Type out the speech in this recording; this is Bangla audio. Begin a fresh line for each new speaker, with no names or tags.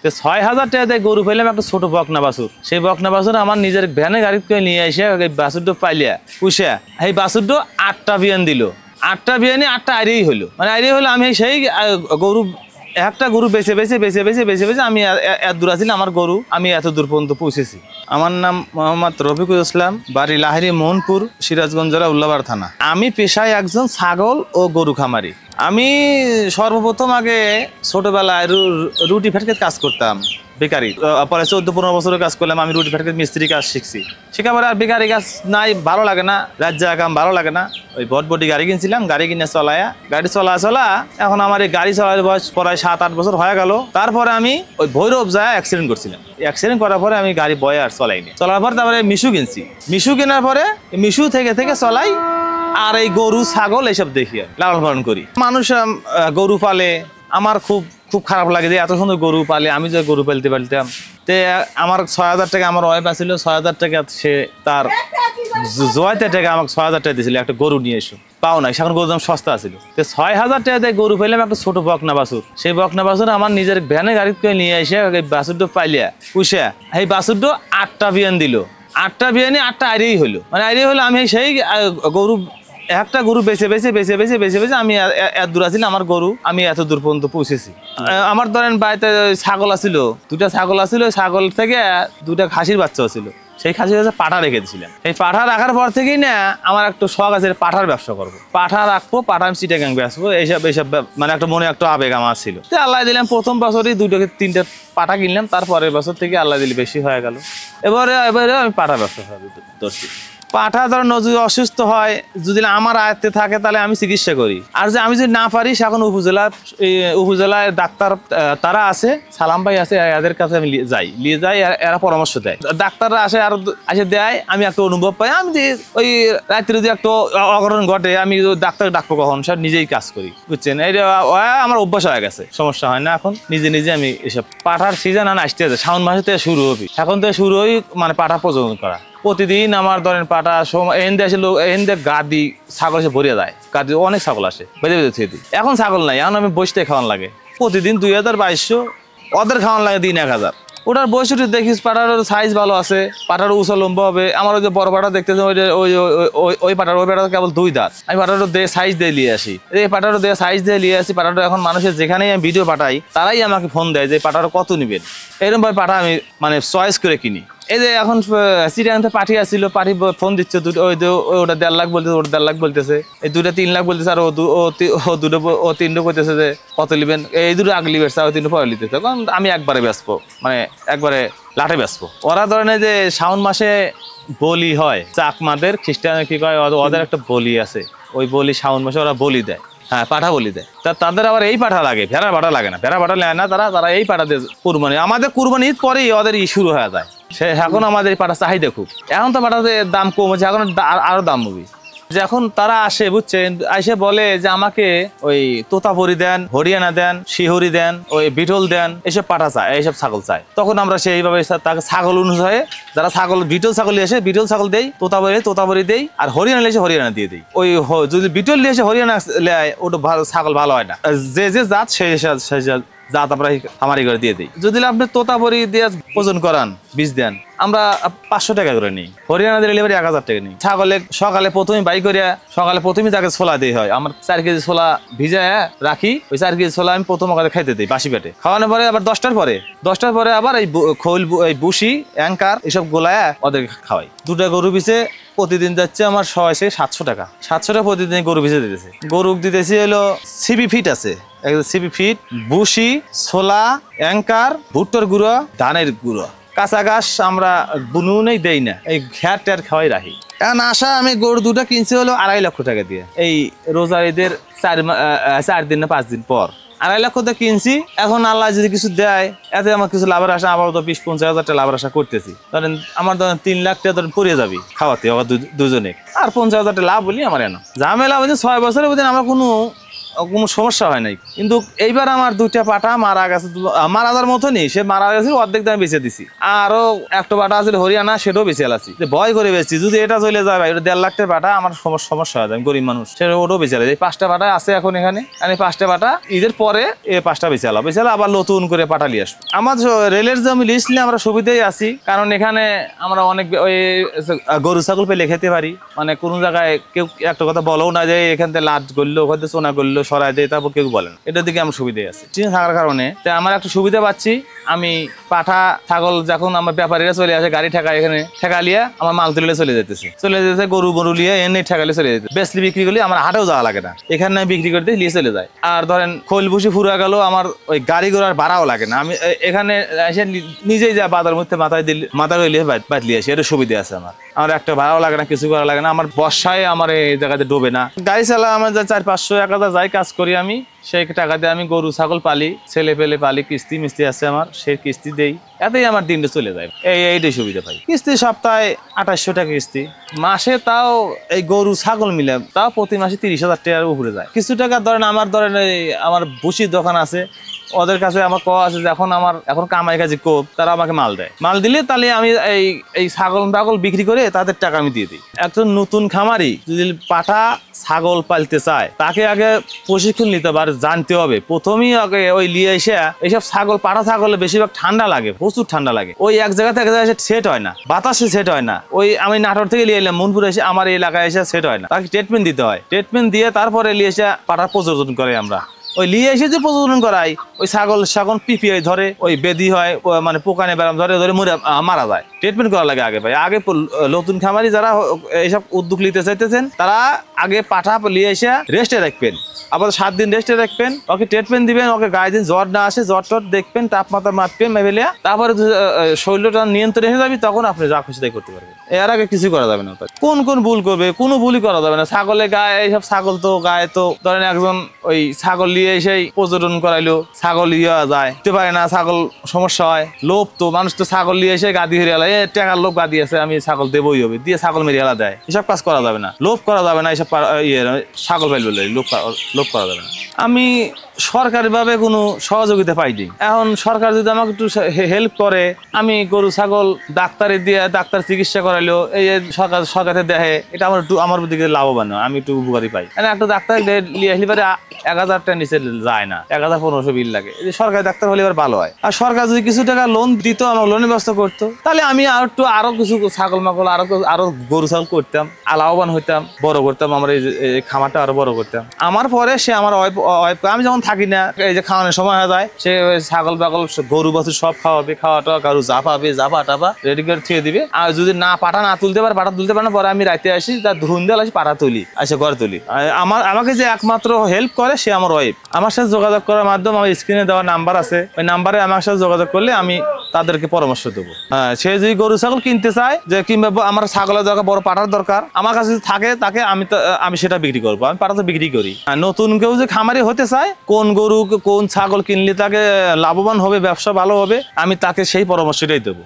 তো ৬,০০০ টাকা দিয়ে গরু পেলাম একটা ছোট বকনা বাছুর। সেই বকনা বাছুর আমার নিজের ভ্যানে গাড়ি করে নিয়ে এসে ওই বাছুরটা পাইলিয়া পুষে এই বাছুরটা ৮টা বিয়ান দিল। ৮টা বিয়ানি ৮টা আইরেই হলো, মানে আইরেই হলো। আমি সেই গরু একটা গরু বেছে আমি এত দূর আছি, আমার গরু আমি এত দূর পর্যন্ত পৌঁছেছি। আমার নাম মোহাম্মদ রফিকুল ইসলাম, বাড়ি লাহিড়ী মোহনপুর, সিরাজগঞ্জ জেলা, উল্লাপাড়া থানা। আমি পেশায় একজন ছাগল ও গরু খামারি। আমি সর্বপ্রথম আগে ছোটবেলায় রুটি ফ্যাক্টরিতে কাজ করতাম বেকারি। পরে 14-15 বছরের কাজ করলাম। আমি রুটি ফ্যাক্টরিতে মিস্ত্রি কাজ শিখছি। শিখার পরে আর বেকারি কাজ নাই, ভালো লাগে না, রাজ্য কাম ভালো লাগে না। ওই বটবটি গাড়ি কিনছিলাম, গাড়ি কিনে গাড়ি চলা এখন আমার এই গাড়ি চলার বয়স প্রায় 7-8 বছর হয়ে গেল। তারপরে আমি ওই ভৈরব যায় অ্যাক্সিডেন্ট করছিলাম। অ্যাক্সিডেন্ট করার পরে আমি গাড়ি বয়ে আর চলাইনি। চলার পর তারপরে মিশু কিনছি। মিশু কেনার পরে মিশু থেকে চলাই। আর এই গরু ছাগল এইসব দেখি আর লালন পালন করি। মানুষ গরু পালে, আমার খুব খারাপ লাগে যে এত সুন্দর গরু পালে। আমি যে গরু পালতে পারতাম, তে আমার ৬,০০০ টাকা আমার ওয়াইফ আছিল। ৬,০০০ টাকা সে তার জয়তে টাকা আমাকে ৬,০০০ টাকা দিয়েছিল একটা গরু নিয়ে এসো। পাও নাই, সেখন গরুর দাম সস্তা ছিল। তো ৬,০০০ টাকা দিয়ে গরু পেলাম একটা ছোট বকনা বাছুর। সেই বকনা বাছুর আমার নিজের ভ্যানে গাড়ি করে নিয়ে এসে ওই বাছুরটা পাইলিয়া পুষে এই বাছুরটা ৮টা বিয়ান দিল। ৮টা বিয়ানি ৮টা আইরেই হলো, মানে আইরেই হলো। আমি সেই গরু একটা গরু বেছে আমি এত দূর আছি, আমার গরু আমি এত দূর পর্যন্ত পৌঁছেছি। আমার ধরেন বাড়িতে ছাগল আছিল, 2টা ছাগল আছিল। ছাগল থেকে 2টা খাসির বাচ্চা ছিল। সেই খাসির বাচ্চা পাঠা রেখেছিলাম। এই পাঠা রাখার পর থেকেই না আমার একটু শখ আছে পাঠার ব্যবসা করবো। পাঠা রাখবো, পাঠা আমি চিটাগাং বেচবো, এইসব মানে একটা মনে একটা আবেগ আমার ছিল। তো আল্লাহ দিলাম প্রথম বছরই 2-3টা পাঠা কিনলাম। তারপরের বছর থেকে আল্লাহ দিলে বেশি হয়ে গেল। এবারে আমি পাঠা ব্যবসা ধরছি। পাঠা ধরেন যদি অসুস্থ হয়, যদি আমার আয়ত্তে থাকে তাহলে আমি চিকিৎসা করি। আর যে আমি যদি না পারি, এখন উপজেলায় ডাক্তার তারা আছে, সালাম ভাই আছে, এদের কাছে আমি নিয়ে যাই। এরা পরামর্শ দেয়, ডাক্তাররা আসে দেয়। আমি একটা অনুভব পাই, আমি যে ওই রাত্রে যদি একটা অঘটন ঘটে, আমি ডাক্তার ডাকবো কখন, সব নিজেই কাজ করি, বুঝছেন। এটা আমার অভ্যাস হয়ে গেছে, সমস্যা হয় না। এখন নিজে আমি এসব পাঠার সিজন আসতে আছে, শাওন মাসে থেকে শুরু হবে। এখন থেকে শুরু হই মানে পাঠা প্রজনন করা। প্রতিদিন আমার ধরেন পাটা এনে গাদি ছাগল এসে ভরিয়ে যায়। গাদি অনেক ছাগল আসে, বেঁধে ছেড়ে দিই। এখন ছাগল নাই, এখন আমি বসতে খাওয়ান লাগে। প্রতিদিন 2,200, ওদের খাওয়ান লাগে 3-1,000। ওটার বৈশিষ্ট্য দেখিস, পাটার সাইজ ভালো আছে, পাটার উঁচা লম্বা হবে। আমার ওই যে বড় পাটা দেখতেছে, ওই পাটার কেবল 2 দাঁত। আমি পাটার সাইজ দিয়ে নিয়ে আসি। এই পাটার সাইজ দিয়ে নিয়ে আসি। পাটাটা এখন মানুষের যেখানেই আমি ভিডিও পাঠাই, তারাই আমাকে ফোন দেয় যে পাটাটা কত নিবেন। এরকম ভাবে পাটা আমি মানে চয়েস করে কিনি। এই যে এখন চিড়িয়াখানা থেকে পাঠি আসছিল, পাঠি ফোন দিচ্ছে, ওটা 1.5 লাখ বলতেছে, ওটা 1.5 লাখ বলতেছে, এই 2টা 3 লাখ বলতেছে। আর ও 3টা বলতেছে যে কত নিবেন। এই 2টো আগে লিবে, 3টা পরে নিতেছে। কারণ আমি একবারে বেচবো, মানে একবারে লাঠে বেচবো। ওরা ধরনের যে শাওন মাসে বলি হয়, চাকমাদের খ্রিস্টান কি কয়, ওদের একটা বলি আছে। ওই বলি শাওন মাসে ওরা বলি দেয়। হ্যাঁ, পাঠা বলি দেয়। তাদের আবার এই পাঠা লাগে, ভেড়া পাঠা লাগে না। ভেড়া পাঠা নেয় না তারা এই পাঠা দিয়ে কুরবানি। আমাদের কুরবানি ঈদ পরেই ওদের শুরু হয়ে যায়। এখন আমাদের এই পাঠা চাহিদা খুব। এখন তো পাঠাতে দাম কম হচ্ছে, এখন আরো দাম হবে। যখন তারা আসে, বুঝছেন, এসে বলে যে আমাকে ওই তোতাপুরি দেন, হরিয়ানা দেন, শিহরি দেন, ওই বিটল দেন, এইসব পাঠা চায়, এইসব ছাগল চায়। তখন আমরা সেইভাবে তাকে ছাগল অনুসারে, যারা ছাগল বিটল ছাগল এসে বিটল ছাগল দেই, তোতাপুরি দেই, আর হরিয়ানা এসে হরিয়ানা দিয়ে দিই। ওই যদি বিটল এসে হরিয়ানা লেয়, ওটা ভালো ছাগল ভালো হয় না। যে জাত সেই জাত আমরা খামারি করে দিয়ে দিই। যদি আপনি তোতাপুরি দিয়ে ওজন করান, বীজ দেন, আমরা 500 টাকা করে নিই। হরিয়ানা দিলে 1,000 টাকা নিই। ছাগলে সকালে প্রথমে বাই করিয়া প্রথমে তাকে ছোলা দিয়ে হয়। আমার 4 কেজি ছোলা ভিজায় রাখি। ওই 4 কেজি ছোলা আমি প্রথম আগে খাইতে দিই বাসি পেটে। খাওয়ানোর পরে আবার 10টার পরে আবার এই খোল, এই বুসি, অ্যাঙ্কার এসব গোলায় ওদেরকে খাওয়াই। 2টা গরু পিছে প্রতিদিন যাচ্ছে আমার 700 টাকা। 700 টাকা প্রতিদিন গরু পিছে দিতেছে। গরু দিতেছি হলো সিবি ফিট আছে, সিবি ফিট, বুসি, ছোলা, অ্যাঙ্কার, ভুট্টোর গুঁড়ো, ধানের গুঁড়ো। কাঁচা ঘাস আমরা বুনুনেই দেই না, এই ঘ্যাট ট্যাট খাওয়াই রাখি। এখন আশা আমি গরু 2টা কিনছি হলো 2.5 লক্ষ টাকা দিয়ে। এই রোজার ঈদের 4 দিন না 5 দিন পর 2.5 লক্ষ দিয়ে কিনছি। এখন আল্লাহ যদি কিছু দেয়, এতে আমার কিছু লাভের আশা, আবার তো 20-50 হাজার টাকা লাভের আশা করতেছি। ধরেন আমার 3 লাখ টাকা ধরেন পড়ে যাবি খাওয়াতে, আবার দুজনে, আর 50 হাজার টাকা লাভ বলি আমার এনো ঝামেলা। 6 বছরের মধ্যে আমার কোনো কোনো সমস্যা হয় নাই। কিন্তু এইবার আমার 2টা পাঠা মারা গেছে, মারা যাওয়ার মতনই, সে মারা গেছে, অর্ধেক দামে বেঁচে দিছি। আরো একটা পাঠা আছে হরিয়ানা, সেটাও বেঁচে আলাছি, ভয় করে বেচছি যদি এটা চলে যায় ভাই, ওটা 1.5 লাখ টাকা পাঠা, আমার সমস্যা হয়, আমি গরিব মানুষ, সেটা ওটাও বেঁচে আলাছি। 5টা পাঠা আছে এখন এখানে, আমি 5টা পাঠা ঈদের পরে এই 5টা বেঁচে আবার নতুন করে পাঠা নিয়ে আসবো। আমার রেলের জমি লিস্ট নিয়ে আমরা সুবিধাই আছি, কারণ এখানে আমরা অনেক ওই গরু ছাগল পেলে খেতে পারি, মানে কোনো জায়গায় কেউ একটা কথা বলেও না যে এখান থেকে লাট করলো, ওখান থেকে সোনা করলো, সরাই দেয়, তারপর কেউ বলেন, এটার দিকে আমার সুবিধাই আছে। চিনে থাকার কারণে আমার একটা সুবিধা পাচ্ছি, আমি পাঠা ছাগল যখন আমার ব্যাপারীরা চলে আসে, গাড়ি ঠেকা এখানে ঠেকা লিয়া আমার মাল তুলে চলে যেতেছে, গরু লিয়ে এনে ঠেকালে চলে যেতে, বেসলি বিক্রি করলে আমার হাটেও যাওয়া লাগে না, এখানে বিক্রি করতে নিয়ে চলে যায়। আর ধরেন খোল ভুসি ফুরা গেল, আমার ওই গাড়ি ঘোড়ার ভাড়াও লাগে না, আমি এখানে এসে নিজেই যা বাজার মধ্যে মাথায় লিয়ে বাতলি আসি, এটা সুবিধা আছে। আমার একটা ভাড়াও লাগে না, কিছু করা লাগে না, আমার বর্ষায় আমার এই জায়গাতে ডোবে না। গাড়ি চালা আমার যা 400-500-1000 যাই কাজ করি আমি, সেই টাকা দিয়ে আমি গরু ছাগল পালি, ছেলে পেলে পালি, কিস্তি মিস্তি আছে আমার, সেই কিস্তি দেই, এতেই আমার দিনটা চলে যায়। এইটাই সুবিধা পাই। কিস্তি সপ্তাহে 2800 টাকা কিস্তি, মাসে তাও এই গরু ছাগল মিলে তাও প্রতি মাসে 30,000 টাকার উপরে যায়। কিছু টাকা ধরেন আমার ভুসির দোকান আছে, ওদের কাছে আমার কওয়া আছে যে এখন কামাই কাজে কোপ, তারা আমাকে মাল দেয়, মাল দিলে তাহলে আমি এই ছাগল টাগল বিক্রি করে তাদের টাকা আমি দিয়ে দিই। একজন নতুন খামারি যদি পাঠা ছাগল পালতে চায়, তাকে আগে প্রশিক্ষণ নিতে পারে, জানতে হবে। প্রথমেই আগে ওই লিয়ে এসে এইসব পাঠা ছাগলে বেশিরভাগ ঠান্ডা লাগে, প্রচুর ঠান্ডা লাগে, ওই এক জায়গা থেকে সেট হয় না, বাতাসে সেট হয় না। ওই আমি নাটোর থেকে লিয়ে এলাম, মনপুর এসে আমার এই এলাকায় এসে সেট হয় না, তাকে ট্রিটমেন্ট দিতে হয়, ট্রিটমেন্ট দিয়ে তারপরে লিয়ে এসে পাঠা প্রযোজন করে। আমরা ওই লিয়ে এসে যে প্রজনন করাই, ওই ছাগল পিপিআই ধরে, ওই বেদি হয়, মানে পোকানে ব্যারাম ধরে মারা যায়, ট্রিটমেন্ট করা লাগে আগে ভাই। আগে নতুন খামারি যারা এইসব উদ্যোগ নিতে চাইতেছেন, তারা আগে পাঠা লিয়ে এসে রেস্টে রাখবেন, আবার 7 দিন রেস্টে রাখবেন, ওকে ট্রিটমেন্ট দিবেন, ওকে গায়ে দিন জ্বর না আসে, জ্বর টর দেখবেন, তাপমাত্রা মাপবেন, মেবেলিয়া, তারপরে শরীরটা নিয়ন্ত্রণে এসে যাবি, তখন আপনি যা খুশি তাই করতে পারবেন। এর আগে কিছু করা যাবে না। কোন ভুল করবে, কোনো ভুলই করা যাবে না। ছাগলের গায়ে এইসব ছাগল তো গায়ে তো ধরেন একজন ওই ছাগল নিয়ে এসেই পর্যটন করাইলো, ছাগল ইয়ে যায় দিতে পারে না, ছাগল সমস্যা হয়, লোভ তো মানুষ তো ছাগল নিয়ে এসে গাদি হেরে এলা, টাকার লোভ গাদি আছে, আমি ছাগল দেবই হবে, দিয়ে ছাগল মেরে এলা দেয়, এসব কাজ করা যাবে না, লোভ করা যাবে না, এইসব ছাগল পাইল লোভ করা যাবে না। আমি সরকারিভাবে কোনো সহযোগিতা পাইনি। এখন সরকার যদি আমাকে একটু হেল্প করে, আমি গরু ছাগল ডাক্তার চিকিৎসা করাইলো, এই সরকারে দেখে, এটা আমার দিকে লাভবান, আমি একটু উপকারী পাই। একটা ডাক্তার নিয়ে আসলে পারে 1000 টাকা নিচে যায় না, 1000-1500 বিল লাগে। সরকারি ডাক্তার হলে এবার ভালো হয়। আর সরকার যদি কিছু টাকা লোন দিত, আমার লোনের ব্যবস্থা করতো, তাহলে আমি আরো কিছু ছাগল মাগল আরো গরু ছাগল করতাম, লাভবান হইতাম, বড় করতাম, আমার এই খামারটা আরো বড় করতাম। আমার পরে সে আমার আমি যখন থাকি না, এই যে খাওয়ানোর সময় হয়ে যায়, সে ছাগল বাগল গরু বাছুর সব খাওয়াবে, খাওয়াটা গরু জাপা টাপা রেডি করে থুয়ে দিবে। আর যদি পাঠা না তুলতে পারে না, পরে আমি রাতে আসি, তার ধুন দিয়ে আসি, পাঠা তুলি, আসে ঘরে তুলি। আমাকে যে একমাত্র হেল্প করে সে আমার ওয়াইফ। আমার সাথে যোগাযোগ করার মাধ্যমে আমার স্ক্রিনে দেওয়া নাম্বার আছে, ওই নাম্বারে আমার সাথে যোগাযোগ করলে আমি তাদেরকে পরামর্শ দেবো। হ্যাঁ, সে যদি গরু ছাগল কিনতে চায়, যে কিংবা আমার ছাগলের দরকার, বড় পাঠার দরকার, আমার কাছে যদি থাকে, তাকে আমি সেটা বিক্রি করবো, আমি পাঠা তো বিক্রি করি। নতুন কেউ যে খামারি হতে চায়, কোন গরু কোন ছাগল কিনলে তাকে লাভবান হবে, ব্যবসা ভালো হবে, আমি তাকে সেই পরামর্শটাই দেবো।